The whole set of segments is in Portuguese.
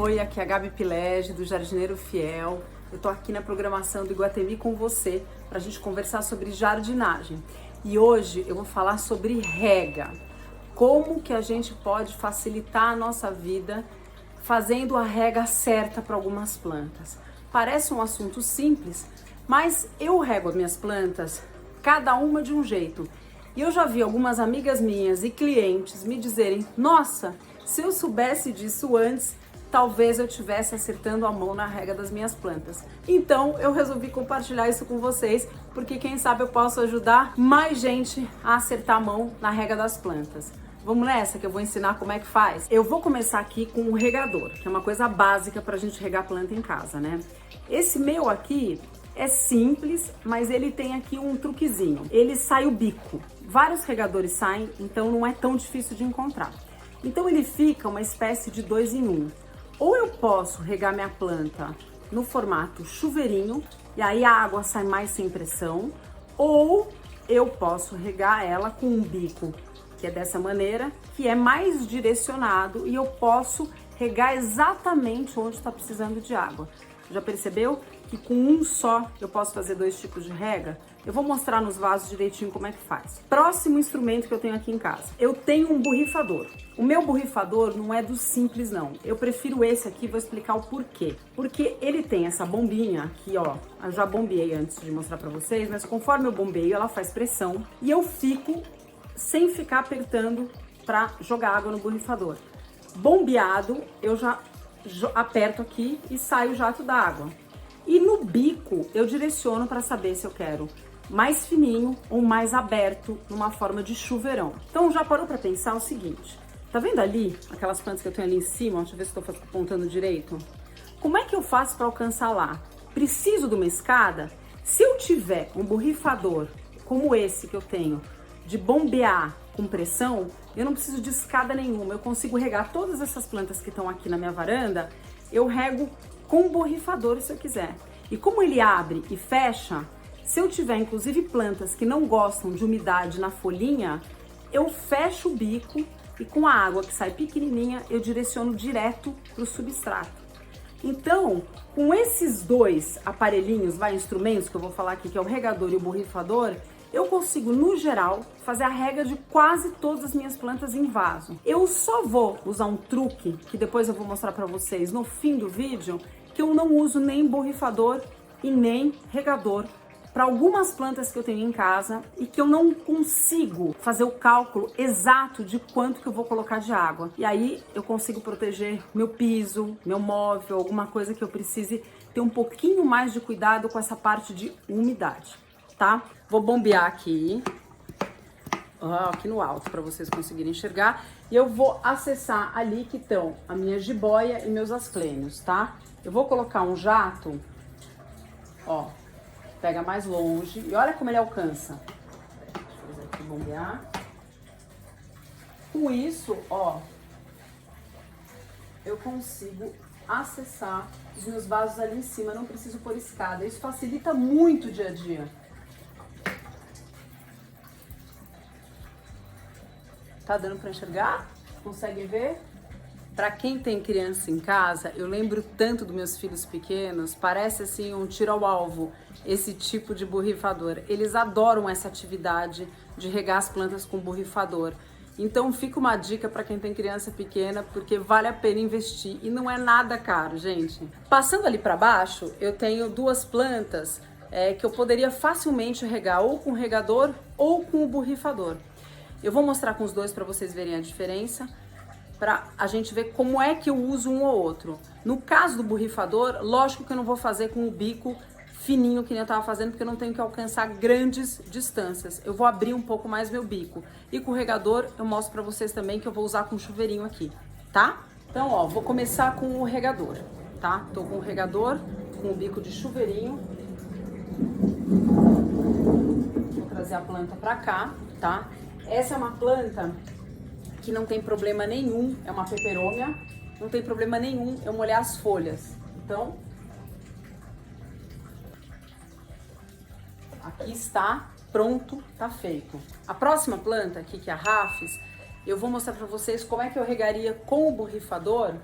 Oi, aqui é a Gabi Pilege, do Jardineiro Fiel. Eu tô aqui na programação do Iguatemi com você para a gente conversar sobre jardinagem. E hoje eu vou falar sobre rega. Como que a gente pode facilitar a nossa vida fazendo a rega certa para algumas plantas. Parece um assunto simples, mas eu rego as minhas plantas, cada uma de um jeito. E eu já vi algumas amigas minhas e clientes me dizerem: nossa, se eu soubesse disso antes, talvez eu estivesse acertando a mão na rega das minhas plantas. Então eu resolvi compartilhar isso com vocês, porque quem sabe eu posso ajudar mais gente a acertar a mão na rega das plantas. Vamos nessa que eu vou ensinar como é que faz? Eu vou começar aqui com o regador, que é uma coisa básica para a gente regar planta em casa, né? Esse meu aqui é simples, mas ele tem aqui um truquezinho. Ele sai o bico. Vários regadores saem, então não é tão difícil de encontrar. Então ele fica uma espécie de 2 em 1. Ou eu posso regar minha planta no formato chuveirinho, e aí a água sai mais sem pressão, ou eu posso regar ela com um bico, que é dessa maneira, que é mais direcionado e eu posso regar exatamente onde está precisando de água. Já percebeu que com um só eu posso fazer 2 tipos de rega? Eu vou mostrar nos vasos direitinho como é que faz. Próximo instrumento que eu tenho aqui em casa. Eu tenho um borrifador. O meu borrifador não é dos simples não. Eu prefiro esse aqui, vou explicar o porquê. Porque ele tem essa bombinha aqui, ó. Eu já bombeei antes de mostrar pra vocês, mas conforme eu bombeio, ela faz pressão e eu fico sem ficar apertando para jogar água no borrifador. Bombeado, eu já aperto aqui e sai o jato da água. E no bico, eu direciono para saber se eu quero mais fininho ou mais aberto, numa forma de chuveirão. Então, já parou para pensar o seguinte: tá vendo ali aquelas plantas que eu tenho ali em cima? Deixa eu ver se estou apontando direito. Como é que eu faço para alcançar lá? Preciso de uma escada? Se eu tiver um borrifador como esse que eu tenho, de bombear com pressão, eu não preciso de escada nenhuma. Eu consigo regar todas essas plantas que estão aqui na minha varanda, eu rego com borrifador se eu quiser. E como ele abre e fecha, se eu tiver inclusive plantas que não gostam de umidade na folhinha, eu fecho o bico e com a água que sai pequenininha, eu direciono direto para o substrato. Então, com esses 2 aparelhinhos, instrumentos que eu vou falar aqui, que é o regador e o borrifador, eu consigo, no geral, fazer a rega de quase todas as minhas plantas em vaso. Eu só vou usar um truque, que depois eu vou mostrar para vocês no fim do vídeo, que eu não uso nem borrifador e nem regador para algumas plantas que eu tenho em casa e que eu não consigo fazer o cálculo exato de quanto que eu vou colocar de água. E aí eu consigo proteger meu piso, meu móvel, alguma coisa que eu precise ter um pouquinho mais de cuidado com essa parte de umidade, tá? Vou bombear aqui, aqui no alto, para vocês conseguirem enxergar. E eu vou acessar ali que estão a minha jiboia e meus asclênios, tá? Eu vou colocar um jato, ó, pega mais longe e olha como ele alcança. Deixa eu fazer aqui, bombear. Com isso, ó, eu consigo acessar os meus vasos ali em cima, não preciso pôr escada. Isso facilita muito o dia a dia. Tá dando para enxergar? Consegue ver? Para quem tem criança em casa, eu lembro tanto dos meus filhos pequenos, parece assim um tiro ao alvo, esse tipo de borrifador. Eles adoram essa atividade de regar as plantas com borrifador. Então fica uma dica para quem tem criança pequena, porque vale a pena investir e não é nada caro, gente. Passando ali para baixo, eu tenho 2 plantas que eu poderia facilmente regar ou com regador ou com o borrifador. Eu vou mostrar com os 2 para vocês verem a diferença, para a gente ver como é que eu uso um ou outro. No caso do borrifador, lógico que eu não vou fazer com o bico fininho que nem eu tava fazendo, porque eu não tenho que alcançar grandes distâncias. Eu vou abrir um pouco mais meu bico. E com o regador, eu mostro para vocês também que eu vou usar com chuveirinho aqui, tá? Então, ó, vou começar com o regador, tá? Tô com o regador, com o bico de chuveirinho. Vou trazer a planta para cá, tá? Essa é uma planta que não tem problema nenhum, é uma peperômia, não tem problema nenhum eu molhar as folhas. Então, aqui está, pronto, tá feito. A próxima planta aqui, que é a Rafis, eu vou mostrar para vocês como é que eu regaria com o borrifador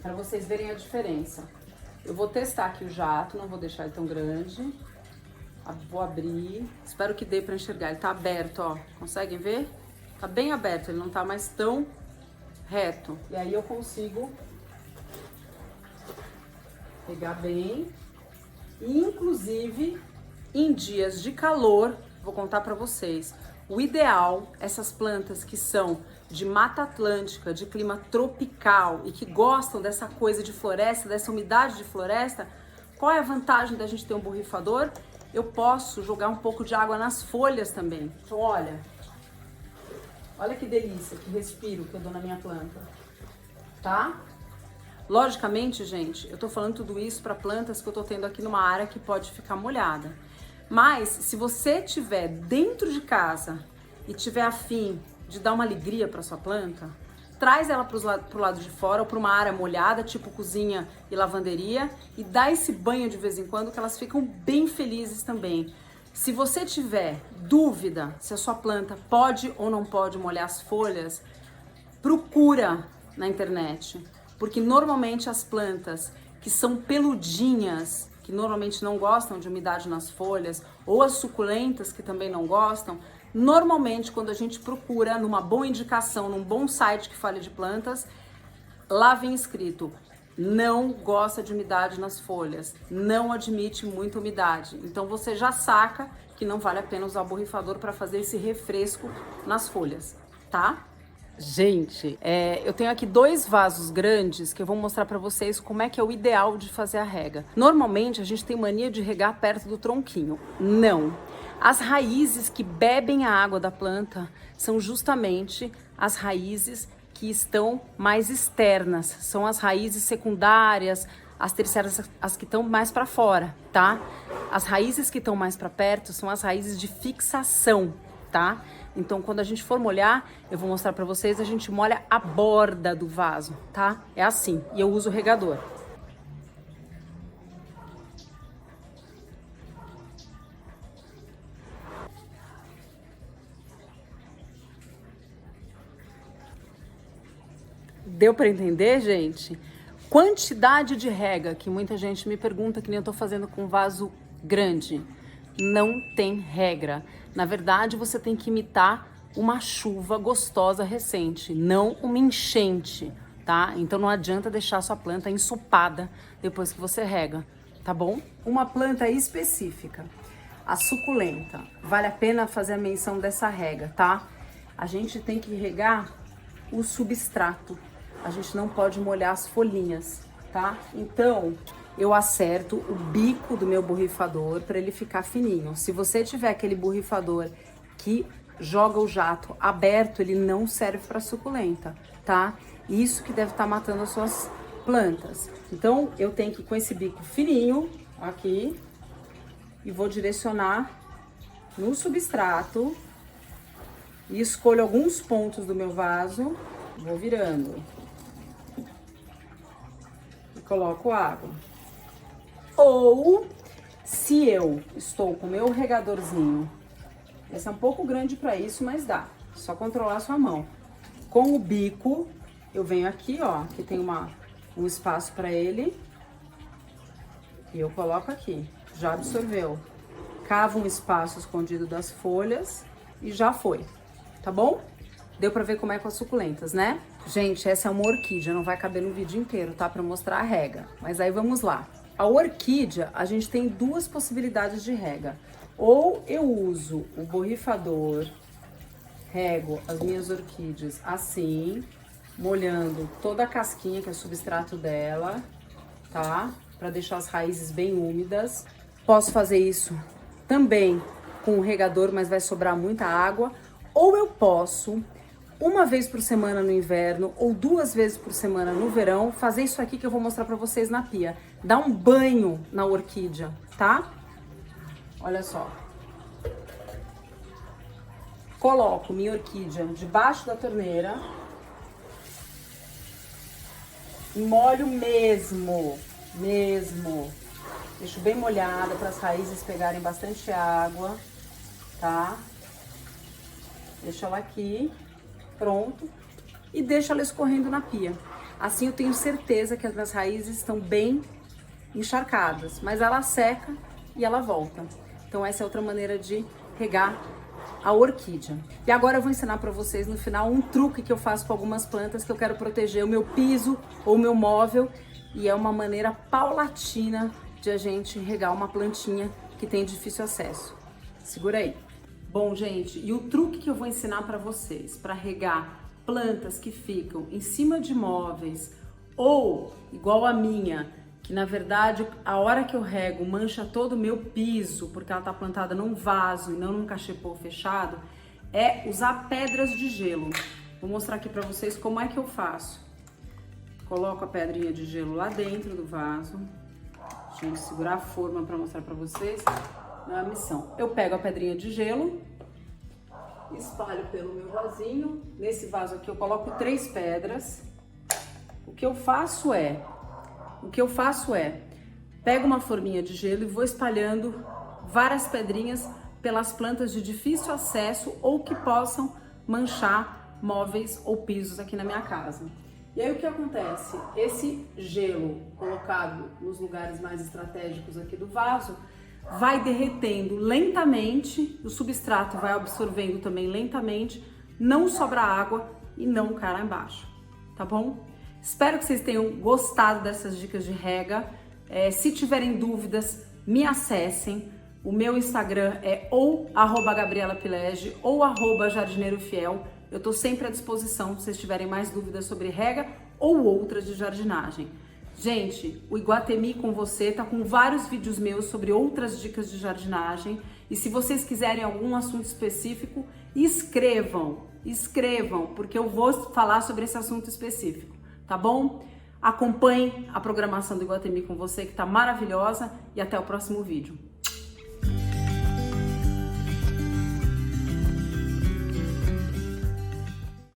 para vocês verem a diferença. Eu vou testar aqui o jato, não vou deixar ele tão grande. Vou abrir, espero que dê para enxergar. Ele tá aberto, ó, conseguem ver? Tá bem aberto, ele não tá mais tão reto. E aí eu consigo pegar bem. E, inclusive, em dias de calor, vou contar para vocês, o ideal, essas plantas que são de Mata Atlântica, de clima tropical e que gostam dessa coisa de floresta, dessa umidade de floresta, qual é a vantagem da gente ter um borrifador? Eu posso jogar um pouco de água nas folhas também. Então, olha que delícia, que respiro que eu dou na minha planta, tá? Logicamente, gente, eu tô falando tudo isso para plantas que eu tô tendo aqui numa área que pode ficar molhada. Mas, se você tiver dentro de casa e tiver afim de dar uma alegria para sua planta, traz ela pro lado de fora ou para uma área molhada, tipo cozinha e lavanderia, e dá esse banho de vez em quando que elas ficam bem felizes também. Se você tiver dúvida se a sua planta pode ou não pode molhar as folhas, procura na internet, porque normalmente as plantas que são peludinhas, que normalmente não gostam de umidade nas folhas, ou as suculentas que também não gostam, normalmente quando a gente procura numa boa indicação, num bom site que fale de plantas, lá vem escrito: não gosta de umidade nas folhas, não admite muita umidade. Então você já saca que não vale a pena usar o borrifador para fazer esse refresco nas folhas, tá? Gente, eu tenho aqui 2 vasos grandes que eu vou mostrar para vocês como é que é o ideal de fazer a rega. Normalmente a gente tem mania de regar perto do tronquinho. Não. As raízes que bebem a água da planta são justamente as raízes que estão mais externas. São as raízes secundárias, as terciárias, as que estão mais para fora, tá? As raízes que estão mais para perto são as raízes de fixação, tá? Então, quando a gente for molhar, eu vou mostrar para vocês, a gente molha a borda do vaso, tá? É assim, e eu uso o regador. Deu para entender, gente? Quantidade de rega, que muita gente me pergunta, que nem eu tô fazendo com vaso grande. Não tem regra. Na verdade, você tem que imitar uma chuva gostosa recente, não uma enchente, tá? Então não adianta deixar sua planta ensopada depois que você rega, tá bom? Uma planta específica, a suculenta, vale a pena fazer a menção dessa rega, tá? A gente tem que regar o substrato, a gente não pode molhar as folhinhas, tá? Então, eu acerto o bico do meu borrifador para ele ficar fininho. Se você tiver aquele borrifador que joga o jato aberto, ele não serve para suculenta, tá? Isso que deve estar matando as suas plantas. Então, eu tenho que ir com esse bico fininho aqui e vou direcionar no substrato e escolho alguns pontos do meu vaso, vou virando e coloco água. Ou, se eu estou com o meu regadorzinho, esse é um pouco grande para isso, mas dá, só controlar a sua mão. Com o bico, eu venho aqui, ó, que tem um espaço para ele, e eu coloco aqui, já absorveu. Cavo um espaço escondido das folhas e já foi, tá bom? Deu pra ver como é com as suculentas, né? Gente, essa é uma orquídea, não vai caber no vídeo inteiro, tá? Pra mostrar a rega, mas aí vamos lá. A orquídea, a gente tem 2 possibilidades de rega. Ou eu uso o borrifador, rego as minhas orquídeas assim, molhando toda a casquinha, que é o substrato dela, tá? Pra deixar as raízes bem úmidas. Posso fazer isso também com o regador, mas vai sobrar muita água. Ou eu posso, uma vez por semana no inverno ou 2 vezes por semana no verão, fazer isso aqui que eu vou mostrar pra vocês na pia. Dar um banho na orquídea, tá? Olha só. Coloco minha orquídea debaixo da torneira e molho mesmo. Deixo bem molhada para as raízes pegarem bastante água, tá? Deixo ela aqui, pronto. E deixo ela escorrendo na pia. Assim eu tenho certeza que as minhas raízes estão bem encharcadas, mas ela seca e ela volta. Então essa é outra maneira de regar a orquídea. E agora eu vou ensinar para vocês no final um truque que eu faço com algumas plantas que eu quero proteger o meu piso ou o meu móvel, e é uma maneira paulatina de a gente regar uma plantinha que tem difícil acesso. Segura aí. Bom, gente, e o truque que eu vou ensinar para vocês para regar plantas que ficam em cima de móveis ou igual a minha, que na verdade a hora que eu rego mancha todo o meu piso porque ela tá plantada num vaso e não num cachepô fechado, é usar pedras de gelo. Vou mostrar aqui para vocês como é que eu faço. Coloco a pedrinha de gelo lá dentro do vaso. Deixa eu segurar a forma para mostrar para vocês. Não é a missão. Eu pego a pedrinha de gelo, espalho pelo meu vasinho. Nesse vaso aqui eu coloco 3 pedras. O que eu faço é pego uma forminha de gelo e vou espalhando várias pedrinhas pelas plantas de difícil acesso ou que possam manchar móveis ou pisos aqui na minha casa. E aí o que acontece? Esse gelo colocado nos lugares mais estratégicos aqui do vaso vai derretendo lentamente, o substrato vai absorvendo também lentamente, não sobra água e não cai lá embaixo, tá bom? Espero que vocês tenham gostado dessas dicas de rega. Se tiverem dúvidas, me acessem. O meu Instagram é ou @GabrielaPilege ou @JardineroFiel. Eu tô sempre à disposição se vocês tiverem mais dúvidas sobre rega ou outras de jardinagem. Gente, o Iguatemi com você tá com vários vídeos meus sobre outras dicas de jardinagem. E se vocês quiserem algum assunto específico, escrevam, porque eu vou falar sobre esse assunto específico, tá bom? Acompanhe a programação do Iguatemi com você, que tá maravilhosa, e até o próximo vídeo.